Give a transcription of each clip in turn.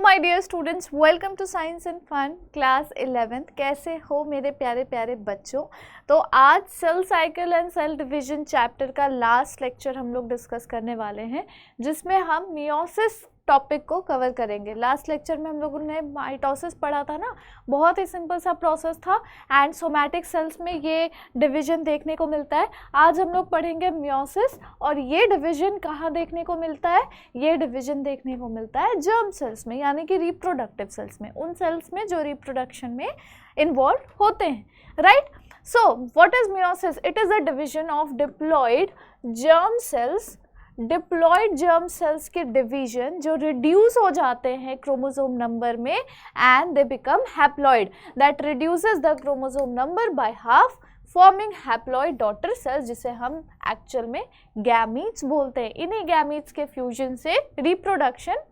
My dear students, welcome to science and fun class 11th। कैसे हो मेरे प्यारे प्यारे बच्चों। तो आज cell cycle and cell division chapter का लास्ट लेक्चर हम लोग डिस्कस करने वाले हैं, जिसमें हम मियोसिस टॉपिक को कवर करेंगे। लास्ट लेक्चर में हम लोगों ने माइटोसिस पढ़ा था ना, बहुत ही सिंपल सा प्रोसेस था एंड सोमैटिक सेल्स में ये डिवीजन देखने को मिलता है। आज हम लोग पढ़ेंगे मियोसिस, और ये डिवीजन कहाँ देखने को मिलता है? ये डिवीजन देखने को मिलता है जर्म सेल्स में, यानी कि रिप्रोडक्टिव सेल्स में, उन सेल्स में जो रिप्रोडक्शन में इन्वॉल्व होते हैं, right. So what is meiosis? It is a division of diploid germ cells. Diploid germ cells के डिवीजन जो रिड्यूस हो जाते हैं क्रोमोसोम नंबर में and they become haploid, that reduces the chromosome number by half, forming haploid daughter cells, जिसे हम actual में gametes बोलते हैं। इन्हीं गैमीट्स के फ्यूजन से रिप्रोडक्शन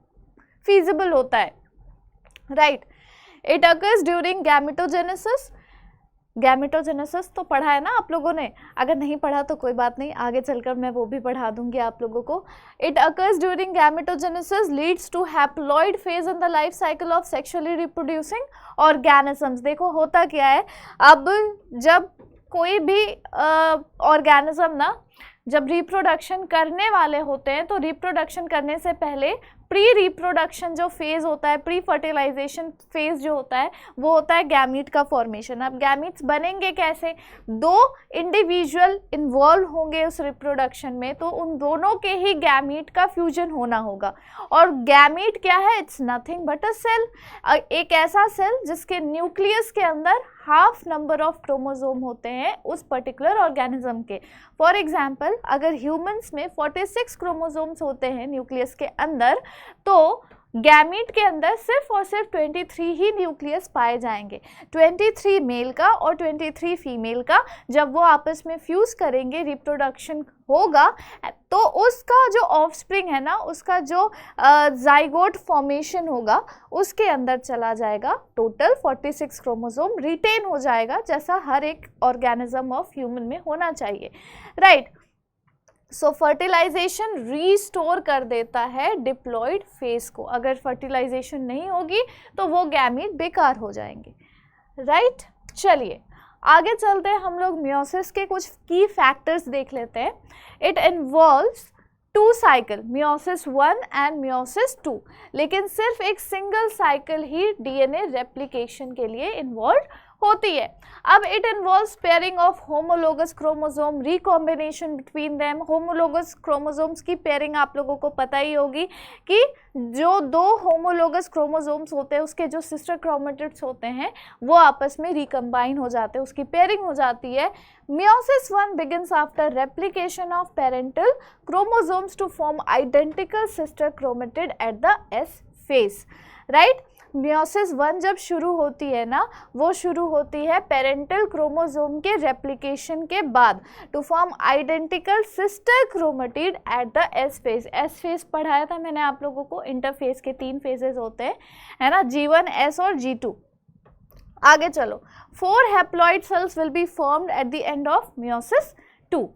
फीजिबल होता है, right. It occurs during gametogenesis. Gametogenesis तो पढ़ा है ना आप लोगों ने, अगर नहीं पढ़ा तो कोई बात नहीं, आगे चलकर मैं वो भी पढ़ा दूंगी आप लोगों को। It occurs during gametogenesis, leads to haploid phase in the life cycle of sexually reproducing organisms. देखो होता क्या है, अब जब कोई भी ऑर्गेनिज्म ना जब रिप्रोडक्शन करने वाले होते हैं, तो रिप्रोडक्शन करने से पहले प्री रिप्रोडक्शन जो फेज़ होता है, प्री फर्टिलाइजेशन फेज़ जो होता है, वो होता है गैमीट का फॉर्मेशन। अब गैमीट्स बनेंगे कैसे? दो इंडिविजुअल इन्वॉल्व होंगे उस रिप्रोडक्शन में, तो उन दोनों के ही गैमीट का फ्यूजन होना होगा। और गैमीट क्या है? It's nothing but a cell, एक ऐसा सेल जिसके न्यूक्लियस के अंदर हाफ नंबर ऑफ क्रोमोसोम होते हैं उस पर्टिकुलर ऑर्गेनिज्म के। फॉर एग्जाम्पल, अगर ह्यूमंस में 46 क्रोमोसोम्स होते हैं न्यूक्लियस के अंदर, तो गैमीट के अंदर सिर्फ और सिर्फ 23 ही न्यूक्लियस पाए जाएंगे, 23 मेल का और 23 फीमेल का। जब वो आपस में फ्यूज़ करेंगे, रिप्रोडक्शन होगा, तो उसका जो ऑफस्प्रिंग है ना, उसका जो जाइगोट फॉर्मेशन होगा, उसके अंदर चला जाएगा। टोटल 46 क्रोमोसोम रिटेन हो जाएगा, जैसा हर एक ऑर्गेनिज्म ऑफ ह्यूमन में होना चाहिए, राइट। सो फर्टिलाइजेशन रीस्टोर कर देता है डिप्लॉयड फेज को। अगर फर्टिलाइजेशन नहीं होगी तो वो गैमीट बेकार हो जाएंगे, राइट। चलिए आगे चलते हैं, हम लोग मियोसिस के कुछ की फैक्टर्स देख लेते हैं। It involves two cycle, meiosis 1 and meiosis 2, लेकिन सिर्फ एक सिंगल साइकिल ही डीएनए रेप्लिकेशन के लिए इन्वॉल्व होती है। अब it involves pairing of homologous chromosome, recombination between them. Homologous chromosomes की पेयरिंग आप लोगों को पता ही होगी कि जो दो होमोलोगस क्रोमोसोम्स होते हैं, उसके जो सिस्टर क्रोमेटिड्स होते हैं, वो आपस में रिकम्बाइन हो जाते हैं, उसकी पेयरिंग हो जाती है। Meiosis 1 begins after replication of parental chromosomes to form identical sister chromatid at the S phase, right? Meiosis 1 जब शुरू होती है ना, वो शुरू होती है पेरेंटल क्रोमोसोम के रेप्लिकेशन के बाद, to form identical sister chromatid at the S phase. S phase पढ़ाया था मैंने आप लोगों को, इंटरफेज के 3 फेजेस होते हैं, है ना, G1, S और G2। आगे चलो, 4 haploid cells will be formed at the end of meiosis 2।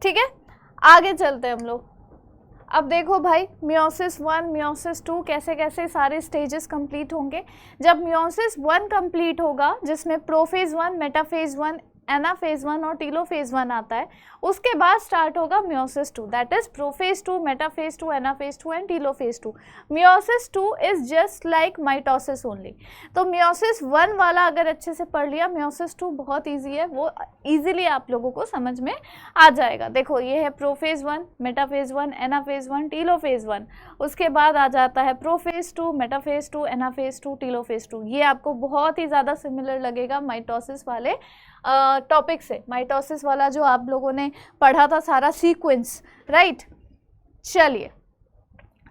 ठीक है, आगे चलते हैं हम लोग। अब देखो भाई, मियोसिस 1, मियोसिस 2 कैसे कैसे सारे स्टेजेस कंप्लीट होंगे। जब मियोसिस 1 कंप्लीट होगा, जिसमें प्रोफेज 1, मेटाफेज 1, एनाफेज 1 और टीलोफेज 1 आता है, उसके बाद स्टार्ट होगा meiosis 2, that is prophase 2, metaphase 2, anaphase 2 and telophase 2। Meiosis 2 is just like mitosis only. तो मियोसिस 1 वाला अगर अच्छे से पढ़ लिया, मियोसिस 2 बहुत ईजी है, वो ईजिली आप लोगों को समझ में आ जाएगा। देखो ये है प्रोफेज 1, मेटाफेज 1, एनाफेज 1, टीलोफेज 1, उसके बाद आ जाता है प्रोफेज 2, मेटाफेज 2, एनाफेज 2, टीलोफेज 2। ये आपको बहुत ही ज़्यादा सिमिलर लगेगा माइटोसिस वाले टॉपिक से, माइटोसिस वाला जो आप लोगों ने पढ़ा था सारा सीक्वेंस, राइट। चलिए,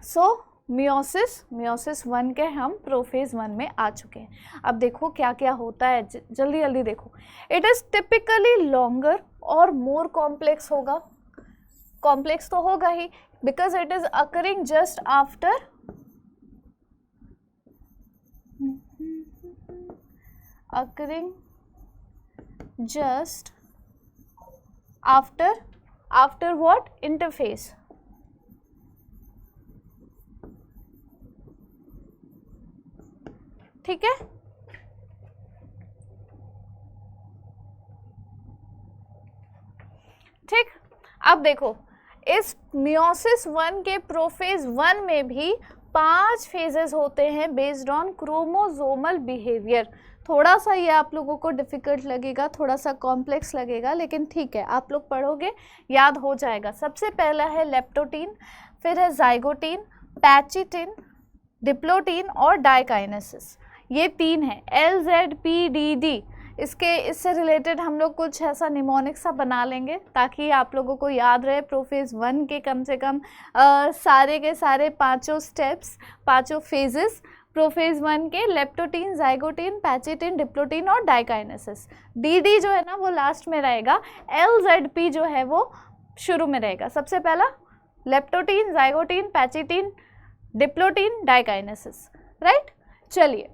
सो मियोसिस 1 के हम प्रोफेज 1 में आ चुके हैं। अब देखो क्या क्या होता है, जल्दी जल्दी देखो। इट इज टिपिकली लॉन्गर और मोर कॉम्प्लेक्स होगा। कॉम्प्लेक्स तो होगा ही, because it is occurring just after occurring just after what? Interphase. ठीक है, ठीक। अब देखो इस मियोसिस 1 के प्रोफेज 1 में भी 5 फेजेस होते हैं बेस्ड ऑन क्रोमोसोमल बिहेवियर। थोड़ा सा ये आप लोगों को डिफ़िकल्ट लगेगा, थोड़ा सा कॉम्प्लेक्स लगेगा, लेकिन ठीक है, आप लोग पढ़ोगे याद हो जाएगा। सबसे पहला है लेप्टोटीन, फिर है जाइगोटीन, पैचिटिन, डिप्लोटीन और डाइकाइनेसिस। ये 3 है, LZPDD। इससे रिलेटेड हम लोग कुछ ऐसा निमोनिक सा बना लेंगे ताकि आप लोगों को याद रहे प्रोफेज 1 के कम से कम सारे के सारे 5 स्टेप्स, 5 फेजेस प्रोफेज 1 के, लेप्टोटीन, जाइगोटीन, पैचिटिन, डिप्लोटीन और डाइकाइनेसिस। DD जो है ना वो लास्ट में रहेगा, LZP जो है वो शुरू में रहेगा। सबसे पहला leptotene, zygotene, pachytene, diplotene, diakinesis, right. चलिए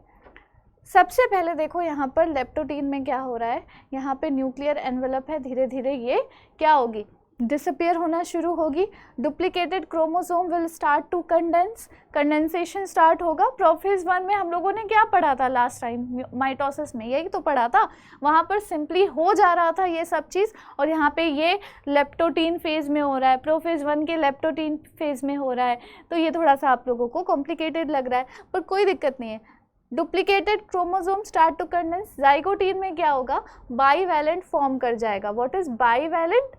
सबसे पहले देखो यहाँ पर लेप्टोटीन में क्या हो रहा है, यहाँ पे न्यूक्लियर एनवेलप है, धीरे धीरे ये क्या होगी, डिसअपियर होना शुरू होगी। Duplicated chromosome will start to condense, condensation start होगा। प्रोफेज 1 में हम लोगों ने क्या पढ़ा था लास्ट टाइम माइटोसिस में, यही तो पढ़ा था, वहाँ पर सिंपली हो जा रहा था ये सब चीज़, और यहाँ पे ये लेप्टोटीन फेज में हो रहा है, प्रोफेज 1 के लेप्टोटीन फेज में हो रहा है, तो ये थोड़ा सा आप लोगों को कॉम्प्लिकेटेड लग रहा है, पर कोई दिक्कत नहीं है। Duplicated chromosome start to condense, zygotene में क्या होगा, बाईवैलेंट फॉर्म कर जाएगा। What is bivalent?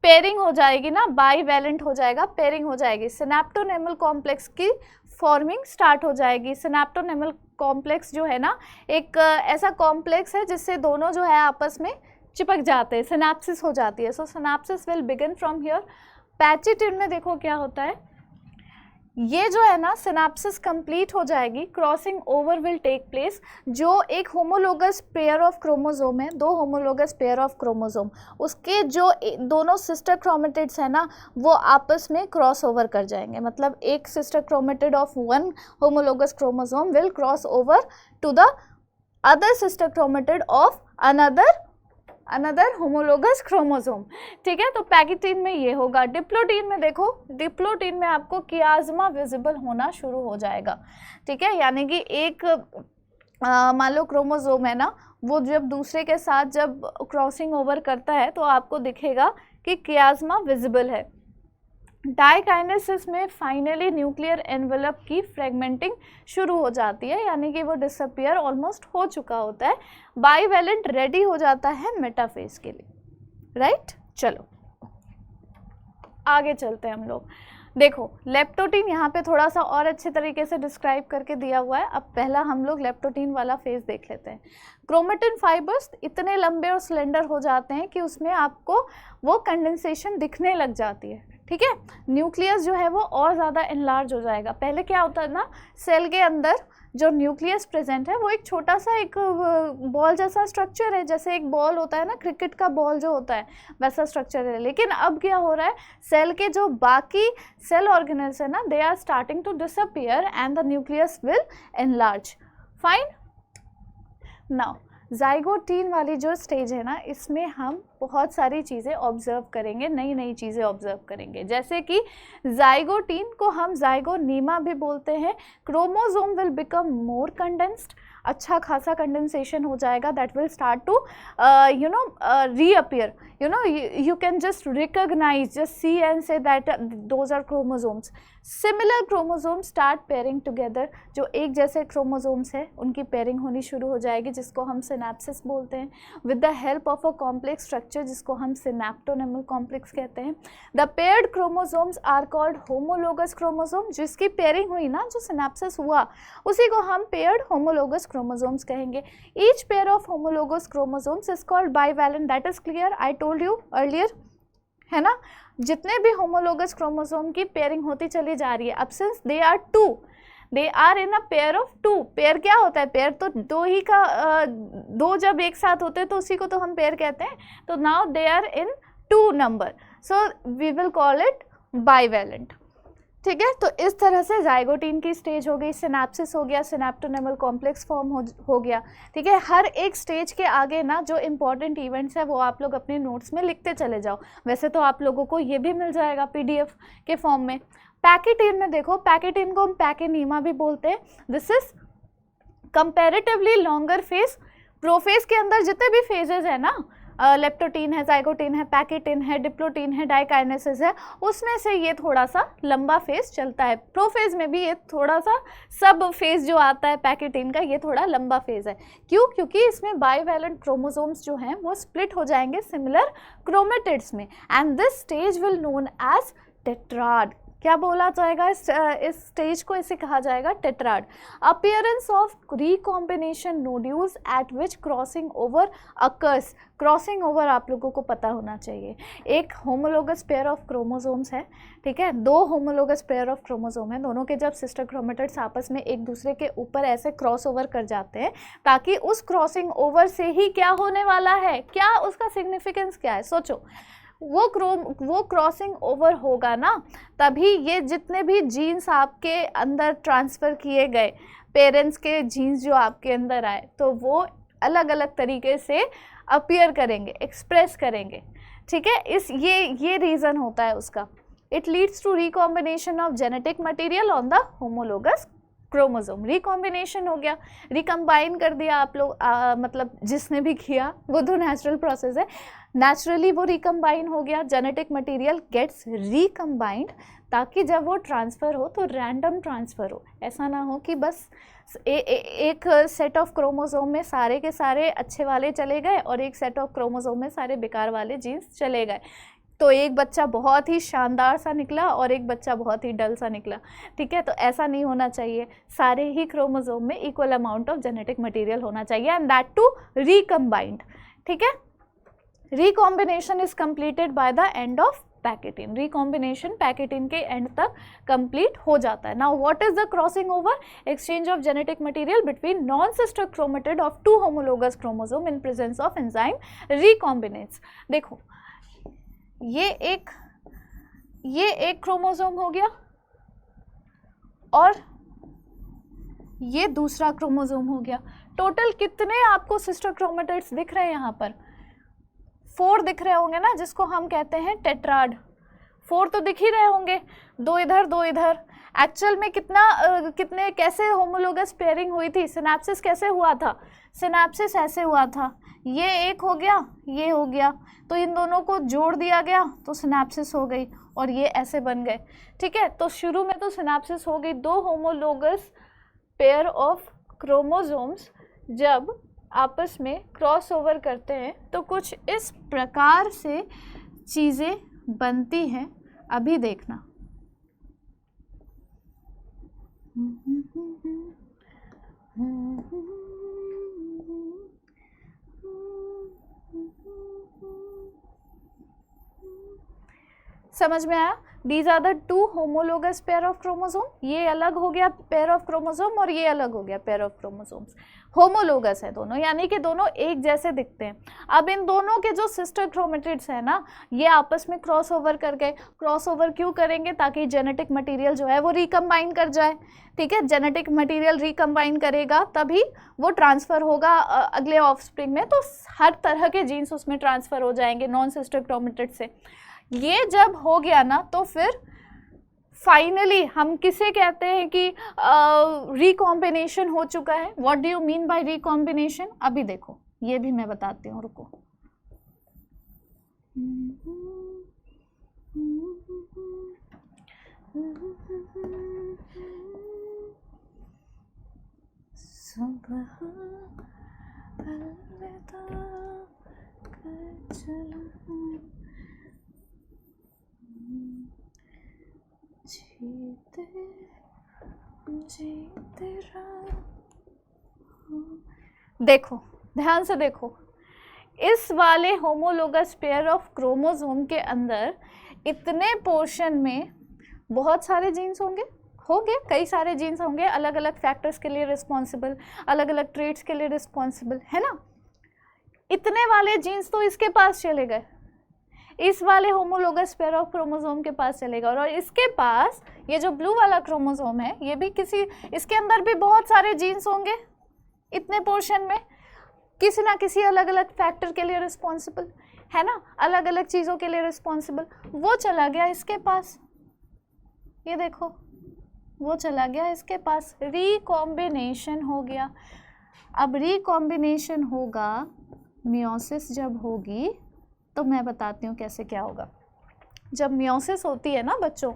पेयरिंग हो जाएगी ना, बाईवैलेंट हो जाएगा, पेयरिंग हो जाएगी, सिनेप्टोनेमल कॉम्प्लेक्स की फॉर्मिंग स्टार्ट हो जाएगी। सिनेप्टोनेमल कॉम्प्लेक्स जो है ना एक ऐसा कॉम्प्लेक्स है जिससे दोनों जो है आपस में चिपक जाते हैं, सिनेप्सिस हो जाती है। So synapsis will begin from here. Pachytene में देखो क्या होता है, ये जो है ना सिनेप्सिस कंप्लीट हो जाएगी, crossing over will take place. जो एक होमोलोगस पेयर ऑफ क्रोमोसोम है, 2 होमोलोगस पेयर ऑफ क्रोमोसोम, उसके जो दोनों सिस्टर क्रोमेटिड्स है ना वो आपस में क्रॉस ओवर कर जाएंगे। मतलब एक sister chromatid of 1 homologous chromosome will cross over to the other sister chromatid of another homologous chromosome, ठीक है। तो पैचिटिन में ये होगा। डिप्लोटीन में देखो, डिप्लोटीन में आपको कियाज्मा विजिबल होना शुरू हो जाएगा, ठीक है। यानी कि एक मान लो क्रोमोसोम है ना, वो जब दूसरे के साथ जब क्रॉसिंग ओवर करता है तो आपको दिखेगा कि कियाज्मा विजिबल है। डाइकाइनेसिस में फाइनली न्यूक्लियर एनवेलप की फ्रेगमेंटिंग शुरू हो जाती है, यानी कि वो डिसअपियर ऑलमोस्ट हो चुका होता है। बाईवैलेंट रेडी हो जाता है मेटाफेज के लिए, राइट। चलो आगे चलते हैं हम लोग। देखो लेप्टोटीन यहाँ पे थोड़ा सा और अच्छे तरीके से डिस्क्राइब करके दिया हुआ है। अब पहला हम लोग लेप्टोटीन वाला फेज देख लेते हैं। क्रोमेटिन फाइबर्स इतने लंबे और सिलेंडर हो जाते हैं कि उसमें आपको वो कंडेंसेशन दिखने लग जाती है, ठीक है। न्यूक्लियस जो है वो और ज़्यादा एनलार्ज हो जाएगा। पहले क्या होता है ना, सेल के अंदर जो न्यूक्लियस प्रेजेंट है वो एक छोटा सा एक बॉल जैसा स्ट्रक्चर है, जैसे एक बॉल होता है ना, क्रिकेट का बॉल जो होता है वैसा स्ट्रक्चर है। लेकिन अब क्या हो रहा है, सेल के जो बाकी सेल ऑर्गेनेल्स है ना, they are starting to disappear and the nucleus will enlarge. Fine. Now zygotene वाली जो स्टेज है ना, इसमें हम बहुत सारी चीज़ें ऑब्जर्व करेंगे, नई नई चीज़ें ऑब्जर्व करेंगे। जैसे कि जाइगोटीन को हम जाइगोनीमा भी बोलते हैं। Chromosome will become more condensed, अच्छा खासा कंडेंसेशन हो जाएगा। That will start to reappear, you can just recognize, just see and say that those are chromosomes. Similar chromosomes start pairing together. जो एक जैसे chromosomes है उनकी pairing होनी शुरू हो जाएगी, जिसको हम synapses बोलते हैं, with the help of a complex structure जिसको हम synaptonemal complex कहते हैं। The paired chromosomes are called homologous chromosome. जिसकी pairing हुई ना, जो synapses हुआ, उसी को हम paired homologous chromosomes कहेंगे। Each pair of homologous chromosomes is called bivalent. That is clear. I told you earlier, है ना। जितने भी होमोलोगस क्रोमोसोम की पेयरिंग होती चली जा रही है, अब since they are 2, they are in a pair of 2। Pair क्या होता है, पेयर तो दो ही का, दो जब एक साथ होते हैं तो उसी को तो हम पेयर कहते हैं। तो now they are in 2 number, so we will call it bivalent. ठीक है, तो इस तरह से जाइगोटीन की स्टेज हो गई, सिनेप्सिस हो गया, सिनेप्टोनेमल कॉम्प्लेक्स फॉर्म हो गया। ठीक है, हर एक स्टेज के आगे ना जो इम्पोर्टेंट इवेंट्स है वो आप लोग अपने नोट्स में लिखते चले जाओ। वैसे तो आप लोगों को ये भी मिल जाएगा पीडीएफ के फॉर्म में। पैकेटीन में देखो, पैकेटीन को हम पैकेनीमा भी बोलते हैं। This is comparatively longer phase. Prophase के अंदर जितने भी फेजेस है ना, लेप्टोटीन है, जाइगोटीन है, पैकेटीन है, डिप्लोटीन है, डाइकाइनेसिस है, उसमें से ये थोड़ा सा लंबा फेज चलता है। प्रोफेज में भी ये थोड़ा सा सब फेज जो आता है पैकेटीन का, ये थोड़ा लंबा फेज है। क्यों? क्योंकि इसमें बाइवैलेंट क्रोमोसोम्स जो हैं वो स्प्लिट हो जाएंगे सिमिलर क्रोमेटिड्स में, and this stage will known as tetrad. क्या बोला जाएगा इस स्टेज को? इसे कहा जाएगा tetrad. Appearance of recombination nodules at which crossing over occurs. Crossing over आप लोगों को पता होना चाहिए। एक होमोलोगस पेयर ऑफ क्रोमोसोम्स है, ठीक है, दो होमोलोगस पेयर ऑफ क्रोमोसोम है, दोनों के जब सिस्टर क्रोमेटिड्स आपस में एक दूसरे के ऊपर ऐसे क्रॉस ओवर कर जाते हैं, ताकि उस क्रॉसिंग ओवर से ही क्या होने वाला है, क्या उसका सिग्निफिकेंस क्या है, सोचो। वो क्रॉसिंग ओवर होगा ना, तभी ये जितने भी जीन्स आपके अंदर ट्रांसफ़र किए गए, पेरेंट्स के जीन्स जो आपके अंदर आए, तो वो अलग अलग तरीके से अपीयर करेंगे, एक्सप्रेस करेंगे। ठीक है, ये रीज़न होता है उसका। It leads to recombination of genetic material on the homologous chromosome. Recombination हो गया, रिकम्बाइन कर दिया आप लोग, मतलब जिसने भी किया, वो तो नेचुरल प्रोसेस है, नेचुरली वो रिकम्बाइन हो गया, जेनेटिक मटेरियल गेट्स रिकम्बाइंड, ताकि जब वो ट्रांसफ़र हो तो रैंडम ट्रांसफ़र हो। ऐसा ना हो कि बस एक सेट ऑफ क्रोमोसोम में सारे के सारे अच्छे वाले चले गए और एक सेट ऑफ क्रोमोसोम में सारे बेकार वाले जीन्स चले गए, तो एक बच्चा बहुत ही शानदार सा निकला और एक बच्चा बहुत ही डल सा निकला। ठीक है, तो ऐसा नहीं होना चाहिए। सारे ही क्रोमोसोम में equal amount of genetic material होना चाहिए, एंड दैट टू रिकम्बाइंड। ठीक है, recombination is completed by the end of pachytene. Recombination pachytene के एंड तक कंप्लीट हो जाता है। Now what is the crossing over? Exchange of genetic material between non sister chromatid of two homologous chromosome in presence of enzyme recombinase. देखो, ये एक chromosome हो गया और ये दूसरा क्रोमोसोम हो गया। टोटल कितने आपको सिस्टर क्रोमेटिड्स दिख रहे हैं? यहाँ पर 4 दिख रहे होंगे ना, जिसको हम कहते हैं टेट्राड। 4 तो दिख ही रहे होंगे, 2 इधर 2 इधर। एक्चुअल में कितने कैसे होमोलोगस पेयरिंग हुई थी? सिनेप्सिस कैसे हुआ था? सिनेप्सिस ऐसे हुआ था, ये एक हो गया, ये हो गया, तो इन दोनों को जोड़ दिया गया तो सिनेप्सिस हो गई, और ये ऐसे बन गए। ठीक है, तो शुरू में तो सिनेप्सिस हो गई। 2 होमोलोगस पेयर ऑफ क्रोमोसोम्स जब आपस में क्रॉस ओवर करते हैं तो कुछ इस प्रकार से चीज़ें बनती हैं। अभी देखना, समझ में आया? These are the 2 homologous pair of chromosome। ये अलग हो गया पेयर ऑफ क्रोमोसोम और ये अलग हो गया पेयर ऑफ क्रोमोसोम्स। होमोलोगस है दोनों, यानी कि दोनों एक जैसे दिखते हैं। अब इन दोनों के जो सिस्टर क्रोमेटिड्स है ना, ये आपस में क्रॉस ओवर कर गए। क्रॉस ओवर क्यों करेंगे? ताकि जेनेटिक मटेरियल जो है वो रिकम्बाइन कर जाए। ठीक है, जेनेटिक मटेरियल रिकम्बाइन करेगा तभी वो ट्रांसफ़र होगा अगले ऑफस्प्रिंग में, तो हर तरह के जीन्स उसमें ट्रांसफ़र हो जाएंगे नॉन सिस्टर क्रोमेटिड से। ये जब हो गया ना, तो फिर फाइनली हम किसे कहते हैं कि रिकॉम्बिनेशन हो चुका है। What do you mean by recombination? अभी देखो, ये भी मैं बताती हूँ, रुको। देखो, ध्यान से देखो, इस वाले होमोलोगस पेयर ऑफ क्रोमोसोम के अंदर इतने पोर्शन में बहुत सारे जीन्स होंगे, कई सारे जीन्स होंगे, अलग अलग फैक्टर्स के लिए रिस्पॉन्सिबल, अलग अलग ट्रेट्स के लिए रिस्पॉन्सिबल, है ना। इतने वाले जीन्स तो इसके पास चले गए, इस वाले होमोलोगस पेयर ऑफ क्रोमोसोम के पास चलेगा। और इसके पास ये जो ब्लू वाला क्रोमोसोम है, ये भी इसके अंदर भी बहुत सारे जीन्स होंगे, इतने पोर्शन में किसी ना किसी अलग अलग फैक्टर के लिए रिस्पॉन्सिबल है ना, अलग अलग चीज़ों के लिए रिस्पॉन्सिबल। वो चला गया इसके पास, ये देखो वो चला गया इसके पास, रिकॉम्बिनेशन हो गया। अब रिकॉम्बिनेशन होगा, मियोसिस जब होगी तो मैं बताती हूँ कैसे क्या होगा। जब मियोसिस होती है ना बच्चों,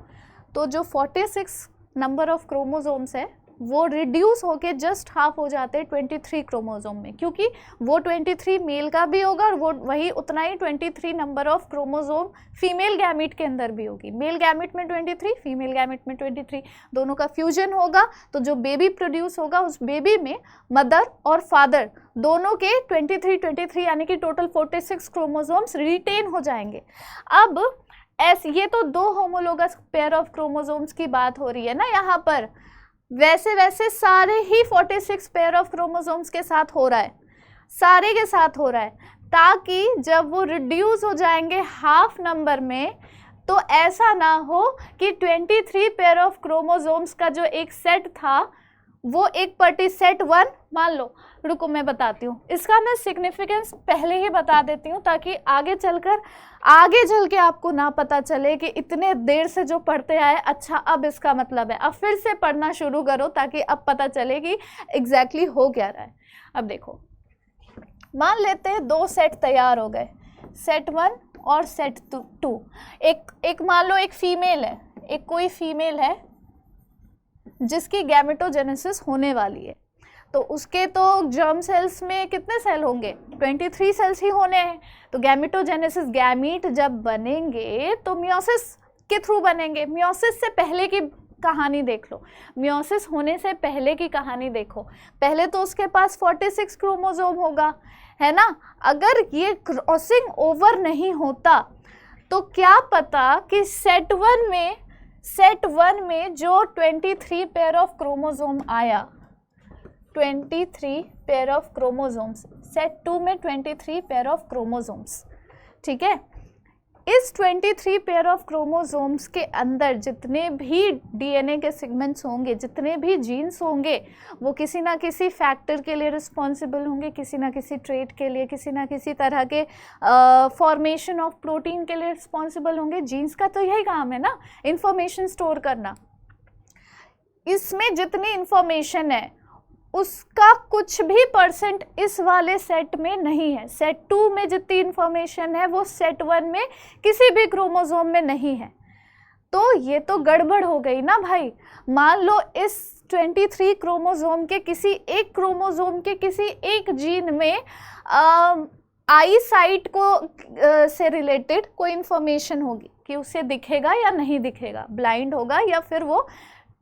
तो जो 46 नंबर ऑफ क्रोमोसोम्स है वो रिड्यूस होके जस्ट हाफ हो जाते हैं 23 क्रोमोसोम में, क्योंकि वो 23 मेल का भी होगा और वो वही उतना ही 23 number of chromosome female gamete के अंदर भी होगी। मेल गैमिट में 23, फीमेल गैमिट में 23, दोनों का फ्यूजन होगा तो जो बेबी प्रोड्यूस होगा उस बेबी में मदर और फादर दोनों के 23 यानी कि टोटल 46 क्रोमोसोम्स रिटेन हो जाएंगे। अब ये तो दो होमोलोगस पेयर ऑफ क्रोमोसोम्स की बात हो रही है ना यहाँ पर, वैसे वैसे सारे ही 46 पेयर ऑफ क्रोमोसोम्स के साथ हो रहा है, सारे के साथ हो रहा है, ताकि जब वो रिड्यूस हो जाएंगे हाफ नंबर में तो ऐसा ना हो कि 23 पेयर ऑफ क्रोमोसोम्स का जो एक सेट था वो एक सेट 1 मान लो, रुको मैं बताती हूँ, इसका मैं सिग्निफिकेंस पहले ही बता देती हूँ ताकि आगे चल के आपको ना पता चले कि इतने देर से जो पढ़ते आए अच्छा अब इसका मतलब है। अब फिर से पढ़ना शुरू करो ताकि अब पता चले कि एग्जैक्टली हो क्या रहा है। अब देखो, मान लेते हैं 2 सेट तैयार हो गए, सेट 1 और सेट 2। एक मान लो एक फीमेल है, एक कोई फीमेल है जिसकी गैमेटोजेनेसिस होने वाली है, तो उसके तो जर्म सेल्स में कितने सेल होंगे, 23 सेल्स ही होने हैं। तो गैमेटोजेनेसिस, गैमीट जब बनेंगे तो मियोसिस के थ्रू बनेंगे। मियोसिस से पहले की कहानी देख लो, मियोसिस होने से पहले की कहानी देखो। पहले तो उसके पास 46 क्रोमोसोम होगा, है ना। अगर ये क्रॉसिंग ओवर नहीं होता तो क्या पता कि सेट 1 में जो 23 पेयर ऑफ क्रोमोसोम आया, 23 पेयर ऑफ क्रोमोसोम्स, सेट 2 में 23 पेयर ऑफ क्रोमोसोम्स, ठीक है। इस 23 पेयर ऑफ क्रोमोसोम्स के अंदर जितने भी डीएनए के सेगमेंट्स होंगे, जितने भी जीन्स होंगे, वो किसी ना किसी फैक्टर के लिए रिस्पॉन्सिबल होंगे, किसी ना किसी ट्रेट के लिए, किसी ना किसी तरह के फॉर्मेशन ऑफ प्रोटीन के लिए रिस्पॉन्सिबल होंगे। जीन्स का तो यही काम है ना, इंफॉर्मेशन स्टोर करना। इसमें जितनी इंफॉर्मेशन है उसका कुछ भी परसेंट इस वाले सेट में नहीं है। सेट 2 में जितनी इंफॉर्मेशन है वो सेट 1 में किसी भी क्रोमोसोम में नहीं है। तो ये तो गड़बड़ हो गई ना भाई। मान लो इस 23 क्रोमोसोम के किसी एक क्रोमोसोम के किसी एक जीन में आई साइट को से रिलेटेड कोई इंफॉर्मेशन होगी कि उसे दिखेगा या नहीं दिखेगा, ब्लाइंड होगा या फिर वो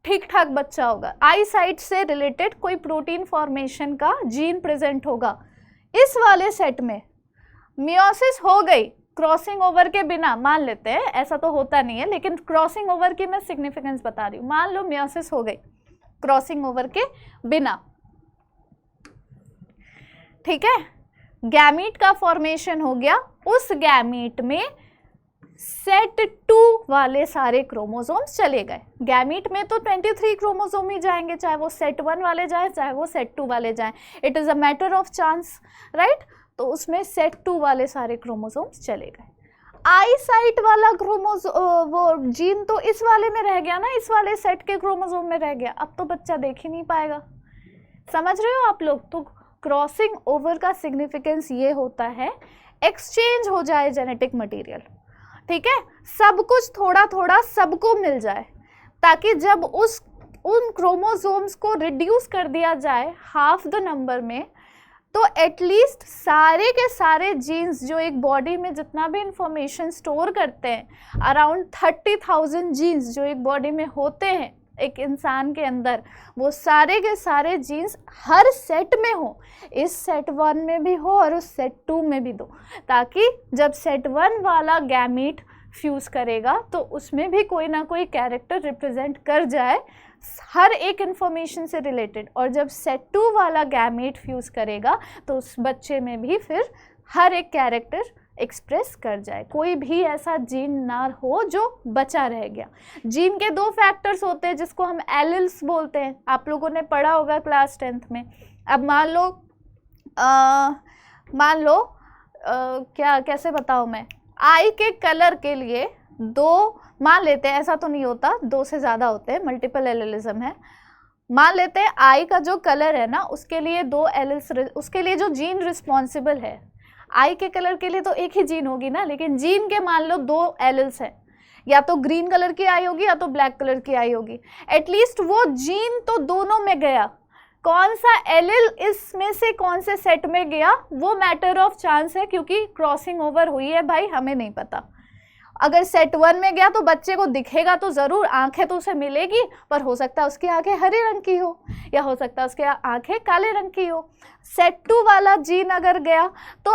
ठीक ठाक बच्चा होगा। आई साइट से रिलेटेड कोई प्रोटीन फॉर्मेशन का जीन प्रेजेंट होगा। इस वाले सेट में मियोसिस हो गई क्रॉसिंग ओवर के बिना, मान लेते हैं, ऐसा तो होता नहीं है लेकिन क्रॉसिंग ओवर की मैं सिग्निफिकेंस बता रही हूँ। मान लो मियोसिस हो गई क्रॉसिंग ओवर के बिना, ठीक है। गैमीट का फॉर्मेशन हो गया, उस गैमीट में सेट 2 वाले सारे क्रोमोसोम्स चले गए। गैमीट में तो 23 क्रोमोसोम ही जाएंगे, चाहे वो सेट 1 वाले जाएं चाहे वो सेट 2 वाले जाएं, it is a matter of chance, right. तो उसमें सेट 2 वाले सारे क्रोमोसोम्स चले गए। आई साइट वाला वो जीन तो इस वाले में रह गया ना, इस वाले सेट के क्रोमोसोम में रह गया। अब तो बच्चा देख ही नहीं पाएगा, समझ रहे हो आप लोग। तो क्रॉसिंग ओवर का सिग्निफिकेंस ये होता है एक्सचेंज हो जाए जेनेटिक मटेरियल, ठीक है। सब कुछ थोड़ा थोड़ा सबको मिल जाए, ताकि जब उन क्रोमोसोम्स को रिड्यूस कर दिया जाए हाफ द नंबर में, तो एटलीस्ट सारे के सारे जीन्स जो एक बॉडी में जितना भी इंफॉर्मेशन स्टोर करते हैं, अराउंड 30,000 जीन्स जो एक बॉडी में होते हैं एक इंसान के अंदर, वो सारे के सारे जीन्स हर सेट में हो, इस सेट 1 में भी हो और उस सेट 2 में भी दो, ताकि जब सेट 1 वाला गैमीट फ्यूज़ करेगा तो उसमें भी कोई ना कोई कैरेक्टर रिप्रेजेंट कर जाए हर एक इंफॉर्मेशन से रिलेटेड, और जब सेट 2 वाला गैमीट फ्यूज़ करेगा तो उस बच्चे में भी फिर हर एक कैरेक्टर एक्सप्रेस कर जाए, कोई भी ऐसा जीन ना हो जो बचा रह गया। जीन के दो फैक्टर्स होते हैं जिसको हम एलिल्स बोलते हैं, आप लोगों ने पढ़ा होगा क्लास 10th में। अब मान लो क्या कैसे बताऊँ मैं, आई के कलर के लिए दो मान लेते हैं, ऐसा तो नहीं होता, दो से ज़्यादा होते हैं, मल्टीपल एलिलिज्म है। मान लेते हैं आई का जो कलर है ना उसके लिए दो एलिल्स, उसके लिए जो जीन रिस्पॉन्सिबल है, आई के कलर के लिए तो एक ही जीन होगी ना, लेकिन जीन के मान लो दो एलिल्स हैं, या तो ग्रीन कलर की आई होगी या तो ब्लैक कलर की आई होगी। एटलीस्ट वो जीन तो दोनों में गया, कौन सा एलिल इसमें से कौन से सेट में गया वो मैटर ऑफ चांस है, क्योंकि क्रॉसिंग ओवर हुई है भाई, हमें नहीं पता। अगर सेट 1 में गया तो बच्चे को दिखेगा तो ज़रूर, आंखें तो उसे मिलेगी, पर हो सकता है उसकी आंखें हरे रंग की हो या हो सकता है उसकी आंखें काले रंग की हो। सेट 2 वाला जीन अगर गया तो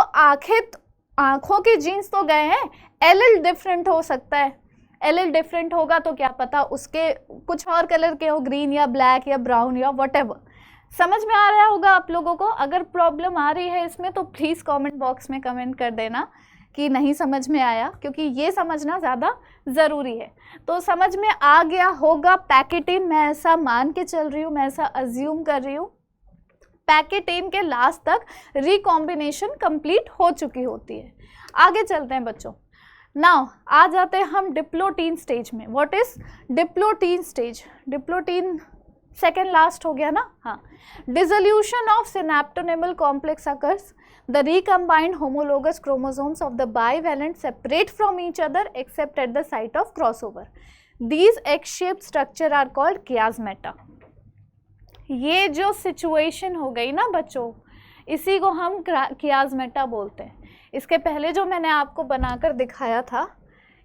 आंखों की जीन्स तो गए हैं, एलिल डिफरेंट हो सकता है। एलिल डिफरेंट होगा तो क्या पता उसके कुछ और कलर के हो, ग्रीन या ब्लैक या ब्राउन या व्हाटएवर। समझ में आ रहा होगा आप लोगों को? अगर प्रॉब्लम आ रही है इसमें तो प्लीज़ कमेंट बॉक्स में कमेंट कर देना कि नहीं समझ में आया, क्योंकि ये समझना ज़्यादा ज़रूरी है। तो समझ में आ गया होगा पैकेटीन, मैं ऐसा मान के चल रही हूँ, मैं ऐसा अज्यूम कर रही हूँ। पैकेटीन के लास्ट तक रिकॉम्बिनेशन कंप्लीट हो चुकी होती है। आगे चलते हैं बच्चों। नाउ आ जाते हैं हम डिप्लोटीन स्टेज में। What is diplotene stage? Diplotene second last हो गया ना। हाँ, dissolution of synaptonemal complex occurs, the recombined homologous chromosomes of the bivalent separate from each other except at the site of crossover. These egg-shaped structure are called chiasmata. ये जो situation हो गई ना बच्चों, इसी को हम chiasmata बोलते हैं। इसके पहले जो मैंने आपको बनाकर दिखाया था,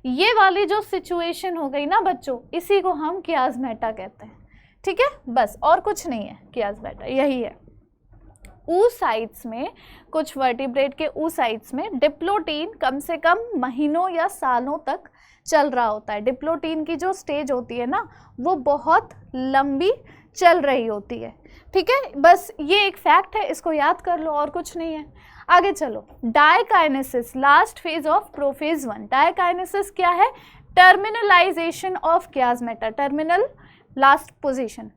ये वाली जो सिचुएशन हो गई ना बच्चों, इसी को हम chiasmata कहते हैं। ठीक है, बस और कुछ नहीं है, chiasmata यही है। oocytes में, कुछ वर्टिब्रेट के oocytes में डिप्लोटीन कम से कम महीनों या सालों तक चल रहा होता है। डिप्लोटीन की जो स्टेज होती है ना वो बहुत लंबी चल रही होती है। ठीक है, बस ये एक फैक्ट है, इसको याद कर लो, और कुछ नहीं है। आगे चलो, diakinesis, last phase of prophase 1। Diakinesis क्या है? Terminalisation of chiasmata, terminal last position.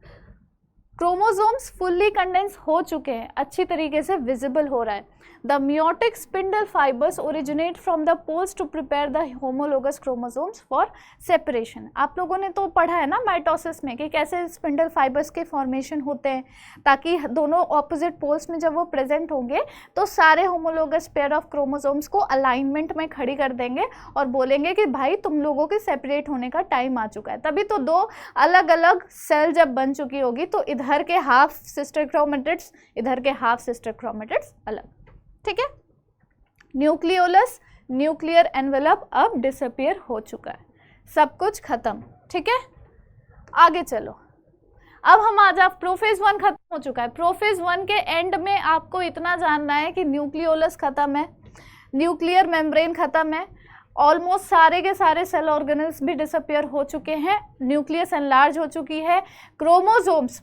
Chromosomes fully condense हो चुके हैं, अच्छी तरीके से विजिबल हो रहा है। The meiotic spindle fibres originate from the poles to prepare the homologous chromosomes for separation. आप लोगों ने तो पढ़ा है ना माइटोसिस में कि कैसे स्पिंडल फाइबर्स के फॉर्मेशन होते हैं, ताकि दोनों ऑपोजिट पोल्स में जब वो प्रेजेंट होंगे तो सारे होमोलोगस पेयर ऑफ क्रोमोसोम्स को अलाइनमेंट में खड़ी कर देंगे और बोलेंगे कि भाई तुम लोगों के सेपरेट होने का टाइम आ चुका है। तभी तो दो अलग अलग सेल जब बन चुकी होगी तो इधर के हाफ सिस्टर क्रोमेटिड्स, इधर के हाफ सिस्टर क्रोमेटिड्स अलग। ठीक है, न्यूक्लियोलस, न्यूक्लियर एनवेलप अब डिसअपियर हो चुका है, सब कुछ खत्म। ठीक है, आगे चलो। अब हम आ जा, प्रोफेज 1 खत्म हो चुका है। प्रोफेज 1 के एंड में आपको इतना जानना है कि न्यूक्लियोलस खत्म है, न्यूक्लियर मेम्ब्रेन खत्म है, ऑलमोस्ट सारे के सारे सेल ऑर्गेनल्स भी डिसअपियर हो चुके हैं, न्यूक्लियस एनलार्ज हो चुकी है, क्रोमोसोम्स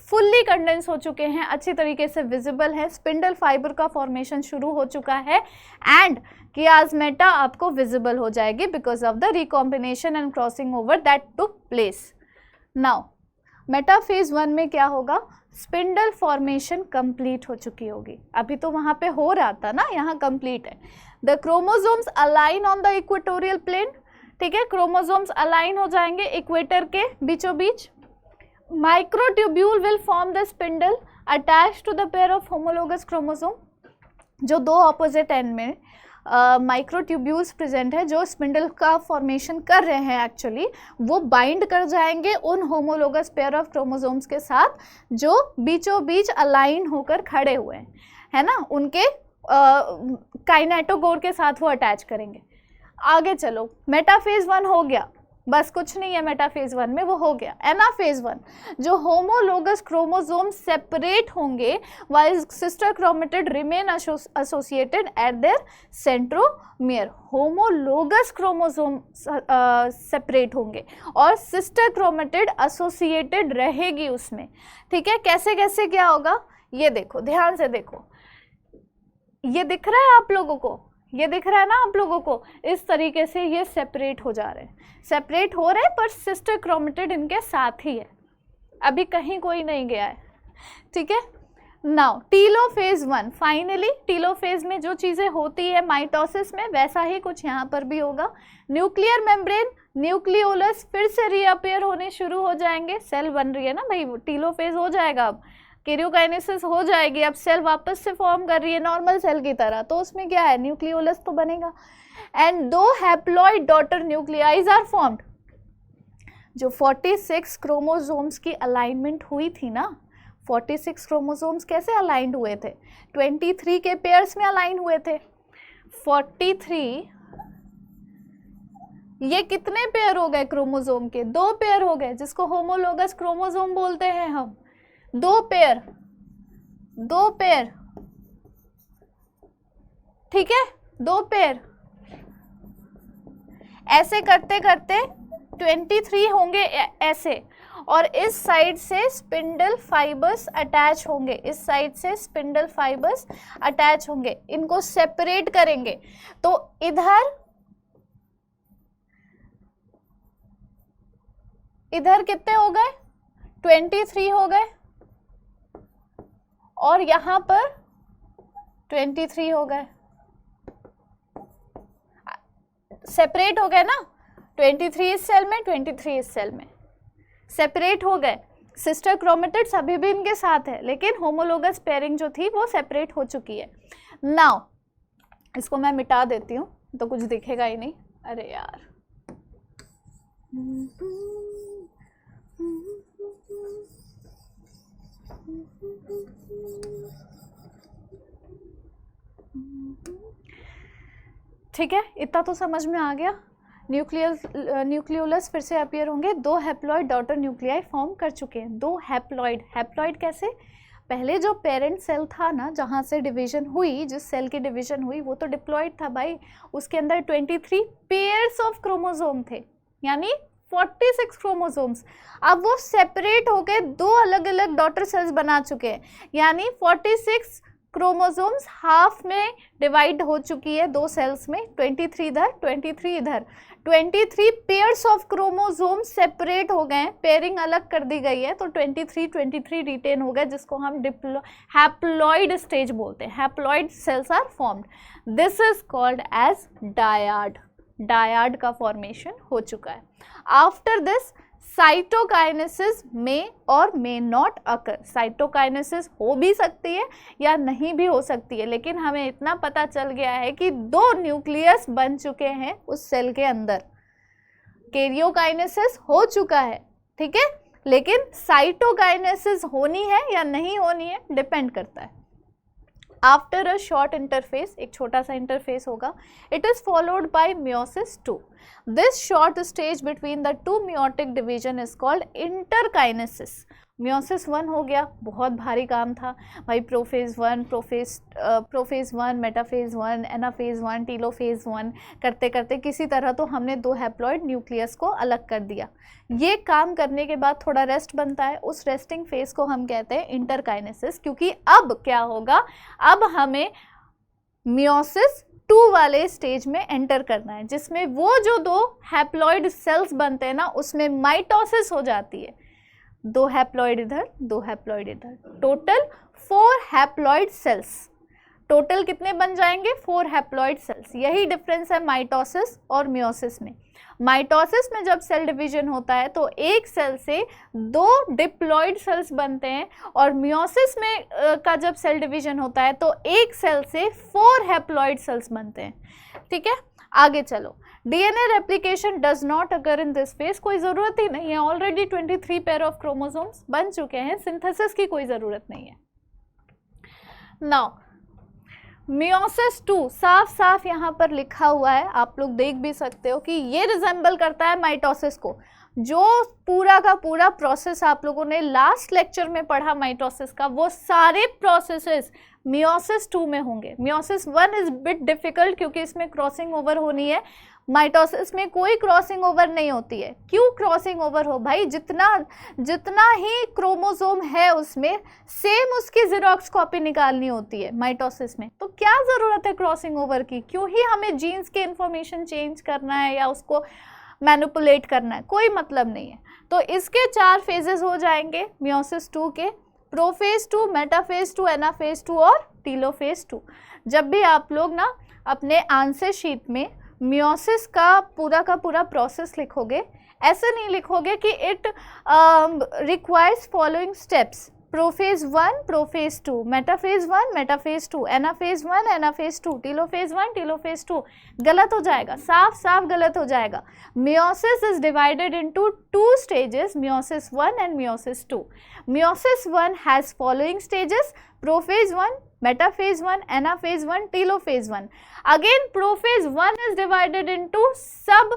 फुल्ली कंडेंस हो चुके हैं, अच्छी तरीके से विजिबल है, स्पिंडल फाइबर का फॉर्मेशन शुरू हो चुका है एंड chiasmata आपको विजिबल हो जाएगी because of the recombination and crossing over that took place. Now metaphase 1 में क्या होगा? स्पिंडल फॉर्मेशन कंप्लीट हो चुकी होगी, अभी तो वहाँ पे हो रहा था ना, यहाँ कंप्लीट है। The chromosomes align on the equatorial plane. ठीक है, क्रोमोसोम्स अलाइन हो जाएंगे इक्वेटर के बीचों बीच। Microtubule will form the spindle attach to the pair of homologous chromosome. जो दो ऑपोजिट एंड में माइक्रोट्यूब्यूल्स प्रेजेंट है जो स्पिंडल का फॉर्मेशन कर रहे हैं, एक्चुअली वो बाइंड कर जाएंगे उन होमोलोगस पेयर ऑफ क्रोमोसोम्स के साथ जो बीचों बीच अलाइन होकर खड़े हुए हैं, है ना, उनके काइनेटोगोर के साथ वो अटैच करेंगे। आगे चलो, मेटाफेज 1 हो गया, बस कुछ नहीं है मेटाफेज 1 में, वो हो गया। एनाफेज 1, जो होमोलोगस क्रोमोसोम सेपरेट होंगे while sister chromatid remain associated eight there centromere. Homologous chromosome separate होंगे और सिस्टर क्रोमेटिड एसोसिएटेड रहेगी उसमें। ठीक है, कैसे कैसे क्या होगा ये देखो, ध्यान से देखो, ये दिख रहा है आप लोगों को, ये दिख रहा है ना आप लोगों को, इस तरीके से ये सेपरेट हो जा रहे हैं, सेपरेट हो रहे हैं, पर सिस्टर क्रोमेटिड इनके साथ ही है, अभी कहीं कोई नहीं गया है, ठीक है। नाउ टीलोफेज 1, फाइनली टीलोफेज में जो चीज़ें होती है माइटोसिस में, वैसा ही कुछ यहाँ पर भी होगा। न्यूक्लियर मेम्ब्रेन, न्यूक्लियोलस फिर से रीअपियर होने शुरू हो जाएंगे, सेल बन रही है ना भाई, टीलोफेज हो जाएगा, अब कैरियोकाइनेसिस हो जाएगी, अब सेल वापस से फॉर्म कर रही है नॉर्मल सेल की तरह, तो उसमें क्या है, न्यूक्लियोलस तो बनेगा। And 2 haploid daughter nuclei are formed. जो 46 क्रोमोसोम्स की अलाइनमेंट हुई थी ना, 46 क्रोमोसोम्स कैसे अलाइंड हुए थे, 23 के पेयर्स में अलाइन हुए थे। 43, ये कितने पेयर हो गए क्रोमोसोम के, 2 पेयर हो गए, जिसको होमोलोगस क्रोमोसोम बोलते हैं हम। 2 पेयर, 2 पेयर, ठीक है, 2 पेयर। ऐसे करते करते 23 होंगे ऐसे, और इस साइड से स्पिंडल फाइबर्स अटैच होंगे, इस साइड से स्पिंडल फाइबर्स अटैच होंगे, इनको सेपरेट करेंगे। तो इधर कितने हो गए, 23 हो गए, और यहां पर 23 हो गए, सेपरेट हो गए ना, 23 इस सेल में, 23 इस सेल में, सेपरेट हो गए। सिस्टर क्रोमेटिड्स अभी भी इनके साथ है, लेकिन होमोलोगस पेयरिंग जो थी वो सेपरेट हो चुकी है। नाउ इसको मैं मिटा देती हूँ तो कुछ दिखेगा ही नहीं, अरे यार। ठीक है, इतना तो समझ में आ गया। न्यूक्लियोलस फिर से अपीयर होंगे, 2 हैप्लॉइड डॉटर न्यूक्लियाई फॉर्म कर चुके हैं, 2 हैप्लॉइड। हैप्लॉइड कैसे, पहले जो पेरेंट सेल था ना, जहाँ से डिवीजन हुई, जिस सेल की डिवीजन हुई, वो तो डिप्लॉइड था भाई, उसके अंदर 23 पेयर्स ऑफ क्रोमोसोम थे, यानी 46 क्रोमोसोम्स। अब वो सेपरेट होके 2 अलग अलग डॉटर सेल्स बना चुके हैं, यानी 46 क्रोमोसोम्स हाफ में डिवाइड हो चुकी है 2 सेल्स में, 23 इधर 23 इधर, 23 पेयर्स ऑफ क्रोमोसोम सेपरेट हो गए, पेयरिंग अलग कर दी गई है, तो 23 रिटेन हो गए, जिसको हम हैप्लॉइड स्टेज बोलते हैं, haploid cells are formed. This is called as dyad, dyad का फॉर्मेशन हो चुका है। आफ्टर दिस साइटोकाइनेसिस में और मे नॉट अकर, साइटोकाइनेसिस हो भी सकती है या नहीं भी हो सकती है, लेकिन हमें इतना पता चल गया है कि 2 न्यूक्लियस बन चुके हैं उस सेल के अंदर, कैरियोकाइनेसिस हो चुका है, ठीक है, लेकिन साइटोकाइनेसिस होनी है या नहीं होनी है डिपेंड करता है। आफ्टर अ शॉर्ट इंटरफेस, एक छोटा सा इंटरफेस होगा, it is followed by meiosis 2। This short stage between the 2 meiotic division is called interkinesis. Meiosis 1 हो गया, बहुत भारी काम था भाई, prophase 1, prophase 1, metaphase 1, anaphase 1, telophase 1 करते करते किसी तरह तो हमने 2 हैप्लॉइड न्यूक्लियस को अलग कर दिया। ये काम करने के बाद थोड़ा रेस्ट बनता है, उस रेस्टिंग फेज को हम कहते हैं इंटरकाइनेसिस, क्योंकि अब क्या होगा, अब हमें मियोसिस 2 वाले स्टेज में एंटर करना है, जिसमें वो जो 2 हैप्लॉइड सेल्स बनते हैं ना, उसमें माइटोसिस हो जाती है, 2 हैप्लॉइड इधर 2 हैप्लॉइड इधर, टोटल 4 हैप्लॉइड सेल्स। टोटल कितने बन जाएंगे, 4 हैप्लॉइड सेल्स। यही डिफरेंस है माइटोसिस और मियोसिस में। माइटोसिस में जब सेल डिवीजन होता है तो एक सेल से 2 डिप्लॉइड सेल्स बनते हैं, और मियोसिस में का जब सेल डिवीजन होता है तो एक सेल से 4 हैप्लॉइड सेल्स बनते हैं, ठीक है। आगे चलो, DNA replication does not occur in this phase, कोई ज़रूरत ही नहीं है, ऑलरेडी 23 पेयर ऑफ क्रोमोसोम्स बन चुके हैं, सिंथेसिस की कोई ज़रूरत नहीं है। नाउ मियोसिस 2 साफ साफ यहाँ पर लिखा हुआ है, आप लोग देख भी सकते हो कि ये रिजेंबल करता है माइटोसिस को। जो पूरा का पूरा प्रोसेस आप लोगों ने लास्ट लेक्चर में पढ़ा माइटोसिस का, वो सारे प्रोसेसेस मियोसिस 2 में होंगे। मियोसिस 1 इज बिट डिफिकल्ट क्योंकि इसमें क्रॉसिंग ओवर होनी है, माइटोसिस में कोई क्रॉसिंग ओवर नहीं होती है। क्यों क्रॉसिंग ओवर हो भाई, जितना ही क्रोमोसोम है उसमें सेम उसकी जेरोक्स कॉपी निकालनी होती है माइटोसिस में, तो क्या ज़रूरत है क्रॉसिंग ओवर की? क्यों ही हमें जीन्स के इंफॉर्मेशन चेंज करना है या उसको मैनिपुलेट करना है, कोई मतलब नहीं है। तो इसके 4 फेजेस हो जाएंगे मियोसिस 2 के, प्रोफेज 2, मेटाफेज 2, एनाफेज 2 और टीलोफेज 2। जब भी आप लोग ना अपने आंसर शीट में मियोसिस का पूरा प्रोसेस लिखोगे, ऐसे नहीं लिखोगे कि it requires following steps, prophase 1, prophase 2, metaphase 1, metaphase 2, anaphase 1, anaphase 2, telophase 1, telophase 2। गलत हो जाएगा, साफ साफ गलत हो जाएगा। Meiosis is divided into 2 stages, meiosis 1 and meiosis 2. Meiosis 1 has following stages: prophase 1, metaphase 1, anaphase 1, telophase 1. Again, prophase 1 is divided into sub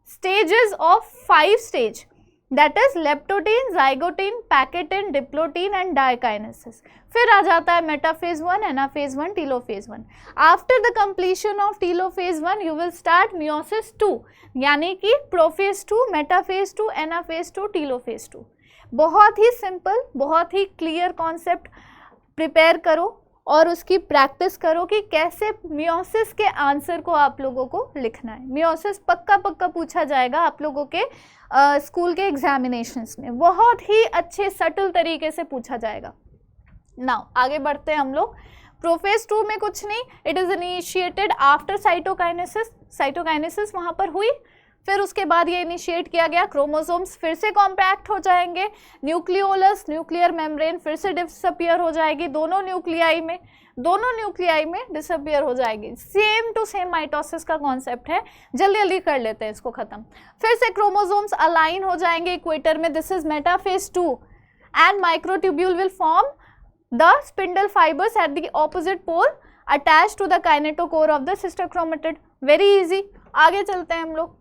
stages of 5 stage, that is leptotene, zygotene, pachytene, diplotin and dikinesis. फिर आ जाता है metaphase 1, anaphase 1, telophase 1. After the completion of telophase 1 you will start meiosis 2, यानी कि prophase 2, metaphase 2, anaphase 2, telophase 2. बहुत ही simple, बहुत ही clear concept prepare करो और उसकी प्रैक्टिस करो कि कैसे मियोसिस के आंसर को आप लोगों को लिखना है। मियोसिस पक्का पूछा जाएगा आप लोगों के स्कूल के एग्जामिनेशंस में, बहुत ही अच्छे सटल तरीके से पूछा जाएगा। नाउ आगे बढ़ते हैं हम लोग। प्रोफेज 2 में कुछ नहीं, it is initiated after cytokinesis. Cytokinesis वहाँ पर हुई, फिर उसके बाद ये इनिशिएट किया गया, क्रोमोसोम्स फिर से कॉम्पैक्ट हो जाएंगे, न्यूक्लियोलस, न्यूक्लियर मेम्ब्रेन फिर से डिसअपियर हो जाएगी, दोनों न्यूक्लियाई में डिसअपियर हो जाएगी। सेम टू सेम माइटोसिस का कॉन्सेप्ट है, जल्दी जल्दी कर लेते हैं इसको ख़त्म। फिर से क्रोमोसोम्स अलाइन हो जाएंगे इक्वेटर में, this is metaphase 2, and microtubule will form the spindle fibres at the opposite pole attach to the kinetochore of the sister chromatid. Very easy, आगे चलते हैं हम लोग।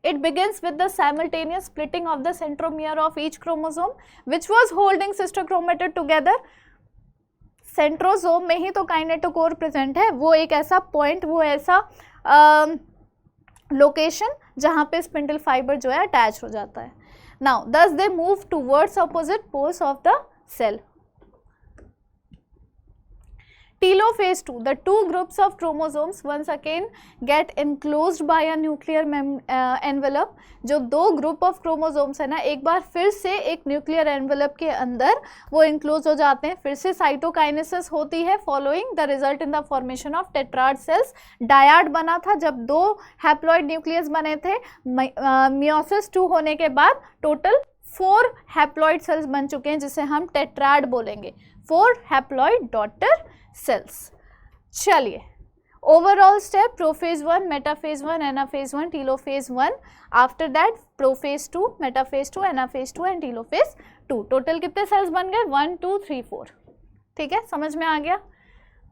It begins with the simultaneous splitting of the centromere of each chromosome, which was holding sister chromatid together. Centrosome में ही तो kinetochore present है, वो एक ऐसा पॉइंट, वो ऐसा लोकेशन जहाँ पे स्पिंडल फाइबर जो है अटैच हो जाता है। Now thus they move towards opposite poles of the cell. Telophase 2, the 2 groups of chromosomes once again get enclosed by a nuclear envelope. जो 2 ग्रुप ऑफ क्रोमोसोम्स है ना, एक बार फिर से एक न्यूक्लियर एनवेलप के अंदर वो इंक्लोज हो जाते हैं, फिर से साइटोकाइनेसिस होती है, following the result in the formation of tetrad cells. Dyad बना था जब 2 हैप्लॉइड न्यूक्लियस बने थे, मियोसिस 2 होने के बाद टोटल 4 हैप्लॉइड सेल्स बन चुके हैं, जिसे हम टेट्राड बोलेंगे, 4 हैप्लॉइड डॉटर सेल्स। चलिए, overall step: prophase 1, metaphase 1, anaphase 1, telophase 1, after that prophase 2, metaphase 2, anaphase 2 and telophase 2। Total कितने सेल्स बन गए? 1 2 3 4। ठीक है, समझ में आ गया?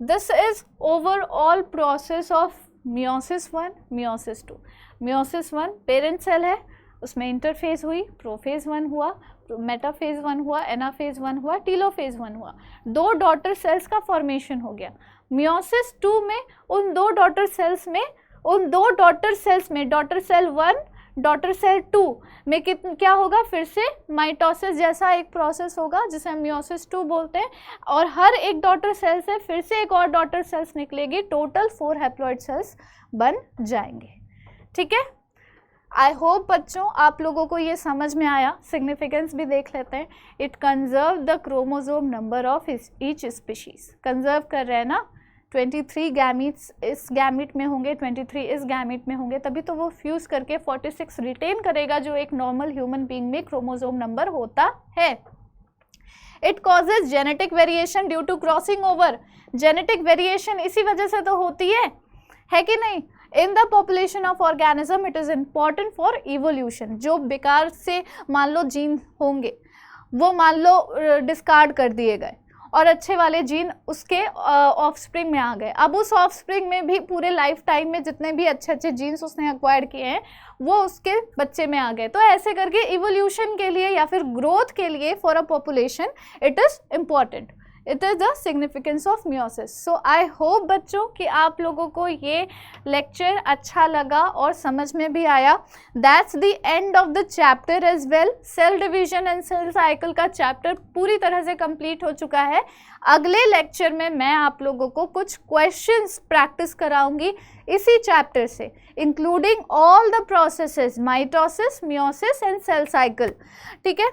This is overall process of meiosis 1, meiosis 2। Meiosis 1 parent cell है, उसमें इंटरफेज हुई, प्रोफेज 1 हुआ, मेटाफेज 1 हुआ, एनाफेज 1 हुआ, टीलोफेज 1 हुआ, 2 डॉटर सेल्स का फॉर्मेशन हो गया। मियोसिस 2 में उन 2 डॉटर सेल्स में डॉटर सेल 1, डॉटर सेल 2 में क्या होगा? फिर से माइटोसिस जैसा एक प्रोसेस होगा जिसे हम मियोसिस 2 बोलते हैं, और हर एक डॉटर सेल से फिर से एक और डॉटर सेल्स निकलेगी, टोटल 4 हैप्लॉइड सेल्स बन जाएंगे। ठीक है, आई होप बच्चों आप लोगों को ये समझ में आया। सिग्निफिकेंस भी देख लेते हैं। It conserve the chromosome number of each species. Conserve कर रहे हैं ना, 23 गैमीट्स इस गैमीट में होंगे, 23 इस गैमीट में होंगे, तभी तो वो फ्यूज करके 46 रिटेन करेगा, जो एक नॉर्मल ह्यूमन बीइंग में क्रोमोसोम नंबर होता है। It causes genetic variation due to crossing over. Genetic variation इसी वजह से तो होती है कि नहीं? In the population of organism it is important for evolution. जो बेकार से मान लो जीन होंगे, वो मान लो डिस्कार्ड कर दिए गए, और अच्छे वाले जीन उसके ऑफस्प्रिंग में आ गए। अब उस ऑफस्प्रिंग में भी पूरे लाइफ टाइम में जितने भी अच्छे अच्छे जीन्स उसने एक्वायर किए हैं वो उसके बच्चे में आ गए। तो ऐसे करके इवोल्यूशन के लिए या फिर ग्रोथ के लिए for a population it is important, it is the significance of meiosis. So I hope बच्चों कि आप लोगों को ये लेक्चर अच्छा लगा और समझ में भी आया। That's the end of the chapter as well. Cell division and cell cycle का चैप्टर पूरी तरह से कंप्लीट हो चुका है। अगले लेक्चर में मैं आप लोगों को कुछ क्वेश्चंस प्रैक्टिस कराऊंगी इसी चैप्टर से, including all the processes mitosis, meiosis and cell cycle. ठीक है,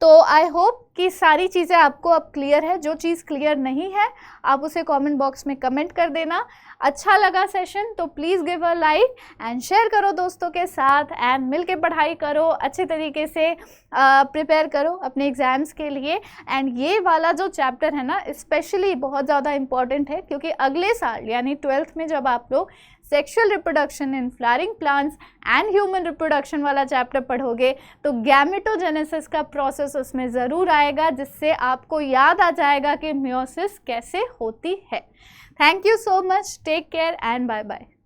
तो आई होप कि सारी चीज़ें आपको अब क्लियर है। जो चीज़ क्लियर नहीं है आप उसे कमेंट बॉक्स में कमेंट कर देना। अच्छा लगा सेशन तो please give a like and share करो दोस्तों के साथ एंड मिल के पढ़ाई करो, अच्छे तरीके से प्रिपेयर करो अपने एग्ज़ाम्स के लिए। एंड ये वाला जो चैप्टर है ना स्पेशली बहुत ज़्यादा इम्पॉर्टेंट है, क्योंकि अगले साल यानी 12th में जब आप लोग sexual reproduction in flowering plants and human reproduction वाला चैप्टर पढ़ोगे तो गैमेटोजेनेसिस का प्रोसेस उसमें ज़रूर आएगा, जिससे आपको याद आ जाएगा कि मियोसिस कैसे होती है। Thank you so much, take care and bye bye.